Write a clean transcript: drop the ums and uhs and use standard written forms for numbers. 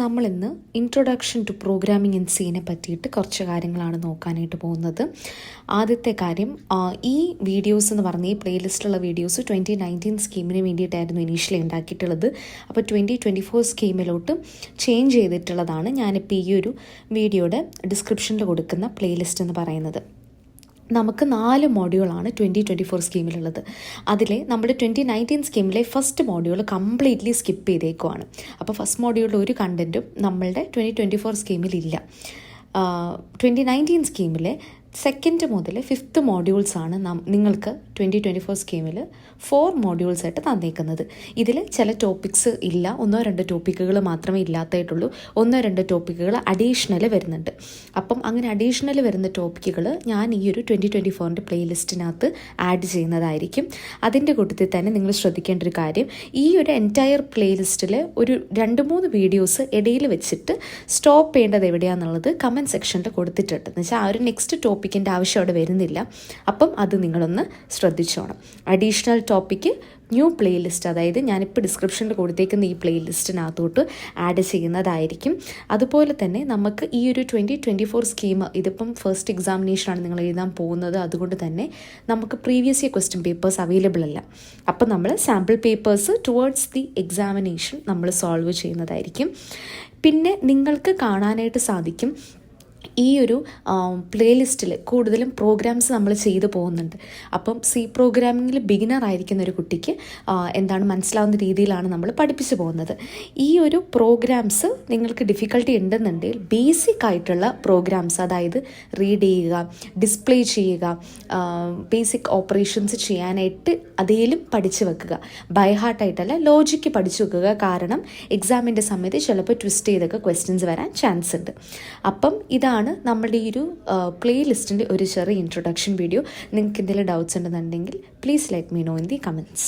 നമ്മളിന്ന് introduction to programming in സീനെ പറ്റിയിട്ട് കുറച്ച് കാര്യങ്ങളാണ് നോക്കാനായിട്ട് പോകുന്നത്. ആദ്യത്തെ കാര്യം, ഈ വീഡിയോസ് എന്ന് പറഞ്ഞ ഈ പ്ലേലിസ്റ്റിലുള്ള വീഡിയോസ് 2019 സ്കീമിന് വേണ്ടിയിട്ടായിരുന്നു ഇനീഷ്യലി ഉണ്ടാക്കിയിട്ടുള്ളത്. അപ്പോൾ 2024 സ്കീമിലോട്ട് ചേഞ്ച് ചെയ്തിട്ടുള്ളതാണ് ഞാനിപ്പോൾ ഈ ഒരു വീഡിയോയുടെ ഡിസ്ക്രിപ്ഷനിൽ കൊടുക്കുന്ന പ്ലേലിസ്റ്റ് എന്ന് പറയുന്നത്. നമുക്ക് 4 മോഡ്യൂളാണ് 2024 സ്കീമിലുള്ളത്. അതിൽ നമ്മുടെ 2019 സ്കീമിലെ ഫസ്റ്റ് മോഡ്യൂൾ കംപ്ലീറ്റ്ലി സ്കിപ്പ് ചെയ്തേക്കുവാണ്. അപ്പോൾ ഫസ്റ്റ് മോഡ്യൂളിൽ ഒരു കണ്ടൻറ്റും നമ്മളുടെ 2024 സ്കീമിലില്ല. 2019 സ്കീമിലെ സെക്കൻഡ് മുതൽ 5th മോഡ്യൂൾസാണ് നിങ്ങൾക്ക് 2024 സ്കീമിൽ 4 മോഡ്യൂൾസ് ആയിട്ട് തന്നേക്കുന്നത്. ഇതിൽ ചില ടോപ്പിക്സ് ഇല്ല, 1-2 ടോപ്പിക്കുകൾ മാത്രമേ ഇല്ലാത്തായിട്ടുള്ളൂ. 1-2 ടോപ്പിക്കുകൾ അഡീഷണൽ വരുന്നുണ്ട്. അപ്പം അങ്ങനെ അഡീഷണൽ വരുന്ന ടോപ്പിക്കുകൾ ഞാൻ ഈ ഒരു 2024 പ്ലേലിസ്റ്റിനകത്ത് ആഡ് ചെയ്യുന്നതായിരിക്കും. അതിൻ്റെ കൂട്ടത്തിൽ തന്നെ നിങ്ങൾ ശ്രദ്ധിക്കേണ്ട ഒരു കാര്യം, ഈ ഒരു എൻറ്റയർ പ്ലേലിസ്റ്റിൽ ഒരു 2-3 വീഡിയോസ് ഇടയിൽ വെച്ചിട്ട് സ്റ്റോപ്പ് ചെയ്യേണ്ടത് എവിടെയാണെന്നുള്ളത് കമൻറ്റ് സെക്ഷനിൽ കൊടുത്തിട്ടുണ്ട്. എന്ന് വെച്ചാൽ ആ ഒരു നെക്സ്റ്റ് ടോപ്പിക്കിൻ്റെ ആവശ്യം അവിടെ വരുന്നില്ല. അപ്പം അത് നിങ്ങളൊന്ന് ശ്രദ്ധിച്ചോണം. അഡീഷണൽ ടോപ്പിക്ക് ന്യൂ പ്ലേലിസ്റ്റ്, അതായത് ഞാനിപ്പോൾ ഡിസ്ക്രിപ്ഷനിൽ കൊടുത്തേക്കുന്ന ഈ പ്ലേലിസ്റ്റിനകത്തോട്ട് ആഡ് ചെയ്യുന്നതായിരിക്കും. അതുപോലെ തന്നെ നമുക്ക് ഈ ഒരു 2024 സ്കീം, ഇതിപ്പം ഫസ്റ്റ് എക്സാമിനേഷനാണ് നിങ്ങൾ എഴുതാൻ പോകുന്നത്. അതുകൊണ്ട് തന്നെ നമുക്ക് previous year question papers available അല്ല. അപ്പം നമ്മൾ sample papers towards the examination നമ്മൾ സോൾവ് ചെയ്യുന്നതായിരിക്കും. പിന്നെ നിങ്ങൾക്ക് കാണാനായിട്ട് സാധിക്കും ഈ ഒരു പ്ലേലിസ്റ്റിൽ കൂടുതലും പ്രോഗ്രാംസ് നമ്മൾ ചെയ്തു പോകുന്നുണ്ട്. അപ്പം സി പ്രോഗ്രാമിങ്ങിൽ ബിഗിനർ ആയിരിക്കുന്ന ഒരു കുട്ടിക്ക് മനസ്സിലാവുന്ന രീതിയിലാണ് നമ്മൾ പഠിപ്പിച്ചു പോകുന്നത്. ഈ ഒരു പ്രോഗ്രാംസ് നിങ്ങൾക്ക് ഡിഫിക്കൽട്ടി ഉണ്ടെന്നുണ്ടെങ്കിൽ ബേസിക് ആയിട്ടുള്ള പ്രോഗ്രാംസ്, അതായത് റീഡ് ചെയ്യുക, ഡിസ്പ്ലേ ചെയ്യുക, ബേസിക് ഓപ്പറേഷൻസ് ചെയ്യാനായിട്ട് അതേലും പഠിച്ചു വെക്കുക. ബൈ ഹാർട്ടായിട്ടല്ല, ലോജിക്ക് പഠിച്ചു വെക്കുക. കാരണം എക്സാമിൻ്റെ സമയത്ത് ചിലപ്പോൾ ട്വിസ്റ്റ് ചെയ്തൊക്കെ ക്വസ്റ്റ്യൻസ് വരാൻ ചാൻസ് ഉണ്ട്. അപ്പം ഇതാണ് നമ്മുടെ ഈ ഒരു പ്ലേലിസ്റ്റിൻ്റെ ഒരു ചെറിയ ഇൻട്രൊഡക്ഷൻ വീഡിയോ. നിങ്ങൾക്ക് എന്തെങ്കിലും ഡൗട്ട്സ് ഉണ്ടെന്നുണ്ടെങ്കിൽ please let me know in the comments.